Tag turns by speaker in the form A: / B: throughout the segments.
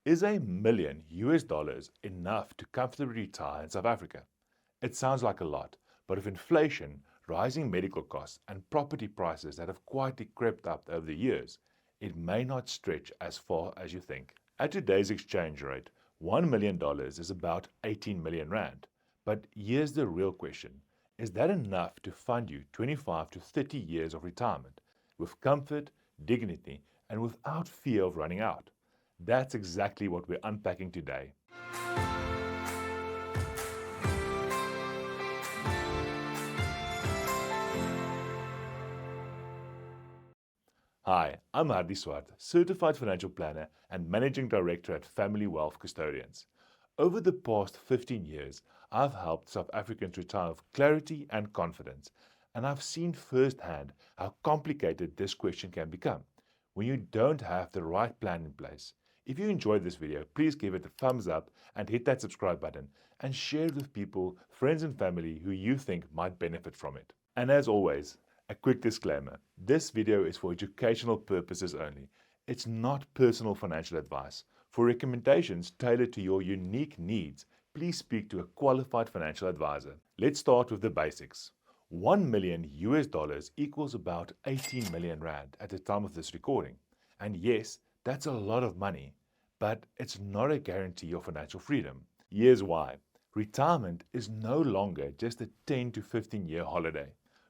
A: Is $1 million enough to comfortably retire in South Africa? It sounds like a lot, but with inflation, rising medical costs, and property prices that have quietly crept up over the years, it may not stretch as far as you think. At today's exchange rate, $1 million is about 18 million rand. But here's the real question. Is that enough to fund you 25 to 30 years of retirement with comfort, dignity, and without fear of running out? That's exactly what we're unpacking today. Hi, I'm Hardi Swart, Certified Financial Planner and Managing Director at Family Wealth Custodians. Over the past 15 years, I've helped South Africans retire with clarity and confidence, and I've seen firsthand how complicated this question can become when you don't have the right plan in place. If you enjoyed this video, please give it a thumbs up and hit that subscribe button and share it with people, friends and family who you think might benefit from it. And as always, a quick disclaimer. This video is for educational purposes only. It's not personal financial advice. For recommendations tailored to your unique needs, please speak to a qualified financial advisor. Let's start with the basics. $1 million equals about 18 million rand at the time of this recording. And yes, that's a lot of money, but it's not a guarantee of financial freedom. Here's why. Retirement is no longer just a 10 to 15 year holiday.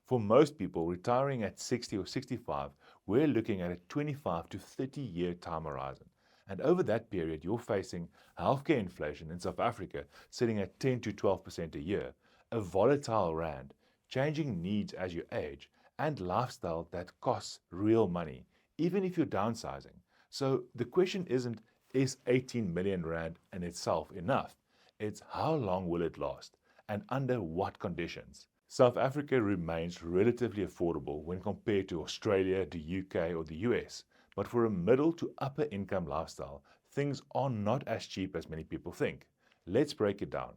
A: For most people, retiring at 60 or 65, we're looking at a 25 to 30 year time horizon. And over that period, you're facing healthcare inflation in South Africa sitting at 10 to 12% a year, a volatile rand, changing needs as you age, and lifestyle that costs real money, even if you're downsizing. So the question isn't, is 18 million rand in itself enough? It's how long will it last and under what conditions? South Africa remains relatively affordable when compared to Australia, the UK or the US, but for a middle to upper income lifestyle, things are not as cheap as many people think. Let's break it down.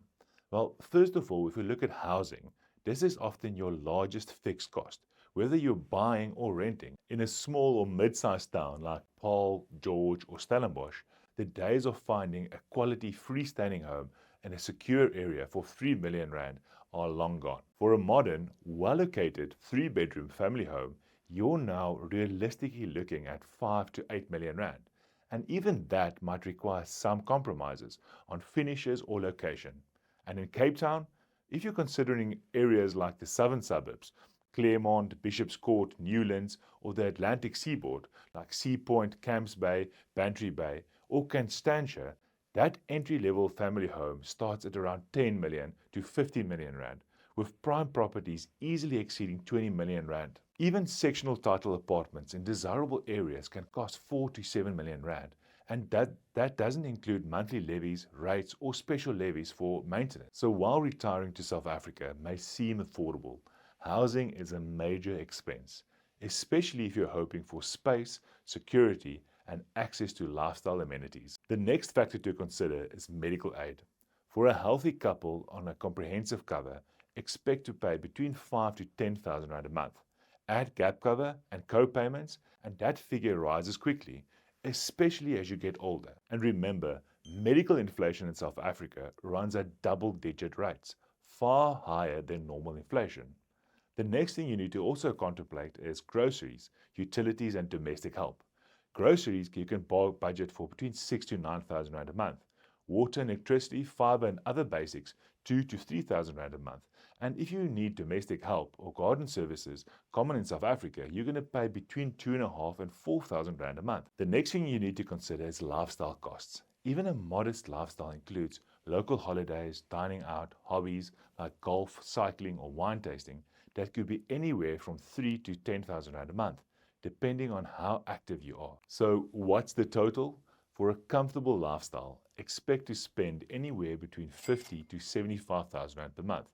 A: Well, first of all, if we look at housing, this is often your largest fixed cost, whether you're buying or renting. In a small or mid-sized town like Paarl, George or Stellenbosch, the days of finding a quality freestanding home in a secure area for 3 million rand are long gone. For a modern, well-located 3-bedroom family home, you're now realistically looking at 5 to 8 million rand. And even that might require some compromises on finishes or location. And in Cape Town, if you're considering areas like the southern suburbs, Claremont, Bishop's Court, Newlands, or the Atlantic seaboard, like Sea Point, Camps Bay, Bantry Bay, or Constantia, that entry-level family home starts at around 10 million to 15 million rand, with prime properties easily exceeding 20 million rand. Even sectional title apartments in desirable areas can cost 4 to 7 million rand, and that doesn't include monthly levies, rates, or special levies for maintenance. So while retiring to South Africa may seem affordable, housing is a major expense, especially if you're hoping for space, security, and access to lifestyle amenities. The next factor to consider is medical aid. For a healthy couple on a comprehensive cover, expect to pay between 5 to 10,000 rand a month. Add gap cover and co-payments, and that figure rises quickly, especially as you get older. And remember, medical inflation in South Africa runs at double-digit rates, far higher than normal inflation. The next thing you need to also contemplate is groceries, utilities, and domestic help. Groceries, you can budget for between 6 to 9,000 rand a month. Water and electricity, fiber, and other basics, 2 to 3,000 rand a month. And if you need domestic help or garden services common in South Africa, you're going to pay between 2,500 and 4,000 rand a month. The next thing you need to consider is lifestyle costs. Even a modest lifestyle includes local holidays, dining out, hobbies like golf, cycling, or wine tasting that could be anywhere from 3 to 10,000 rand a month, depending on how active you are. So what's the total? For a comfortable lifestyle, expect to spend anywhere between 50 to 75,000 rand per month,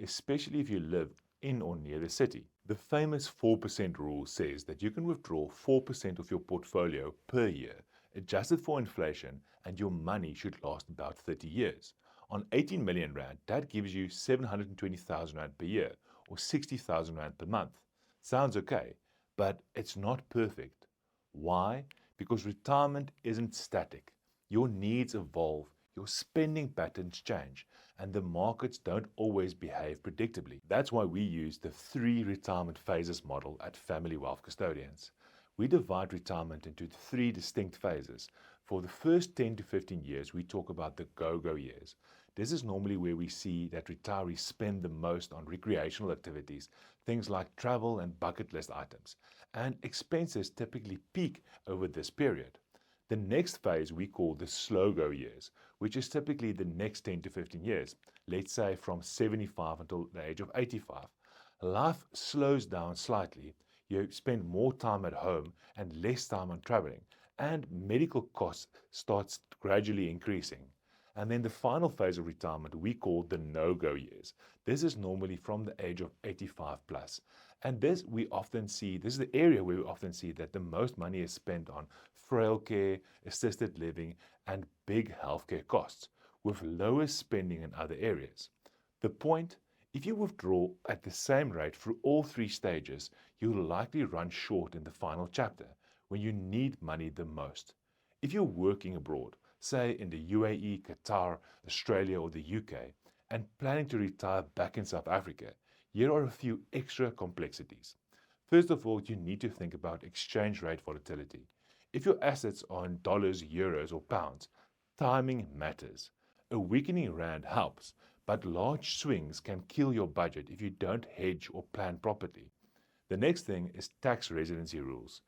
A: especially if you live in or near the city. The famous 4% rule says that you can withdraw 4% of your portfolio per year, adjusted for inflation, and your money should last about 30 years. On 18 million rand, that gives you 720,000 rand per year, or 60,000 rand per month. Sounds okay, but it's not perfect. Why? Because retirement isn't static. Your needs evolve, your spending patterns change, and the markets don't always behave predictably. That's why we use the 3 retirement phases model at Family Wealth Custodians. We divide retirement into 3 distinct phases. For the first 10 to 15 years, we talk about the go-go years. This is normally where we see that retirees spend the most on recreational activities, things like travel and bucket list items, and expenses typically peak over this period. The next phase we call the slow-go years, which is typically the next 10 to 15 years, let's say from 75 until the age of 85. Life slows down slightly. You spend more time at home and less time on traveling, and medical costs starts gradually increasing. And then the final phase of retirement we call the no-go years. This is normally from the age of 85 plus. And this is the area where we often see that the most money is spent on frail care, assisted living, and big healthcare costs, with lower spending in other areas. The point, if you withdraw at the same rate through all 3 stages, you'll likely run short in the final chapter, when you need money the most. If you're working abroad, say in the UAE, Qatar, Australia, or the UK, and planning to retire back in South Africa, here are a few extra complexities. First of all, you need to think about exchange rate volatility. If your assets are in dollars, euros, or pounds, timing matters. A weakening rand helps, but large swings can kill your budget if you don't hedge or plan properly. The next thing is tax residency rules.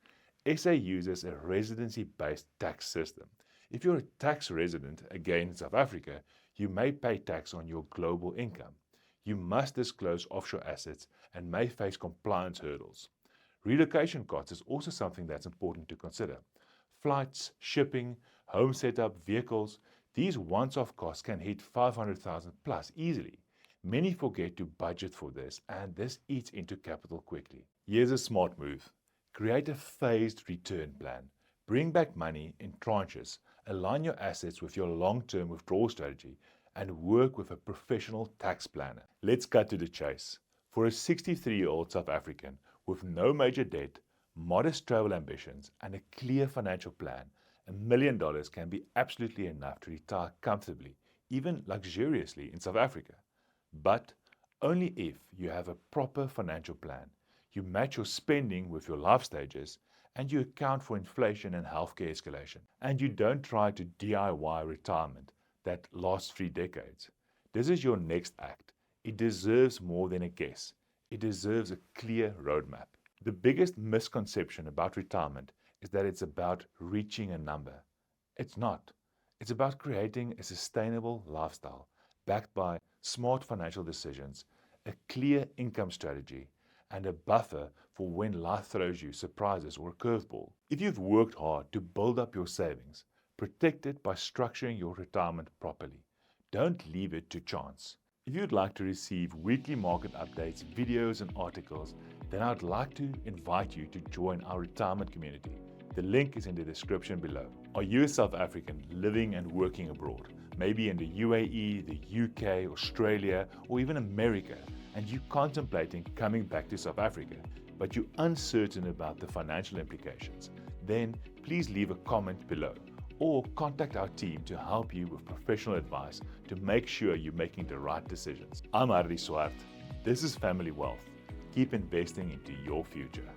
A: SA uses a residency-based tax system. If you're a tax resident, again in South Africa, you may pay tax on your global income. You must disclose offshore assets and may face compliance hurdles. Relocation costs is also something that's important to consider. Flights, shipping, home setup, vehicles, these once-off costs can hit 500,000 plus easily. Many forget to budget for this, and this eats into capital quickly. Here's a smart move. Create a phased return plan. Bring back money in tranches, align your assets with your long-term withdrawal strategy, and work with a professional tax planner. Let's cut to the chase. For a 63-year-old South African with no major debt, modest travel ambitions, and a clear financial plan, $1 million can be absolutely enough to retire comfortably, even luxuriously in South Africa. But only if you have a proper financial plan, you match your spending with your life stages, and you account for inflation and healthcare escalation. And you don't try to DIY retirement that lasts 3 decades. This is your next act. It deserves more than a guess. It deserves a clear roadmap. The biggest misconception about retirement is that it's about reaching a number. It's not. It's about creating a sustainable lifestyle backed by smart financial decisions, a clear income strategy, and a buffer for when life throws you surprises or a curveball. If you've worked hard to build up your savings, protect it by structuring your retirement properly. Don't leave it to chance. If you'd like to receive weekly market updates, videos, and articles, then I'd like to invite you to join our retirement community. The link is in the description below. Are you a South African living and working abroad, maybe in the UAE, the UK, Australia, or even America, and you're contemplating coming back to South Africa, but you're uncertain about the financial implications? Then please leave a comment below or contact our team to help you with professional advice to make sure you're making the right decisions. I'm Hardi Swart. This is Family Wealth. Keep investing into your future.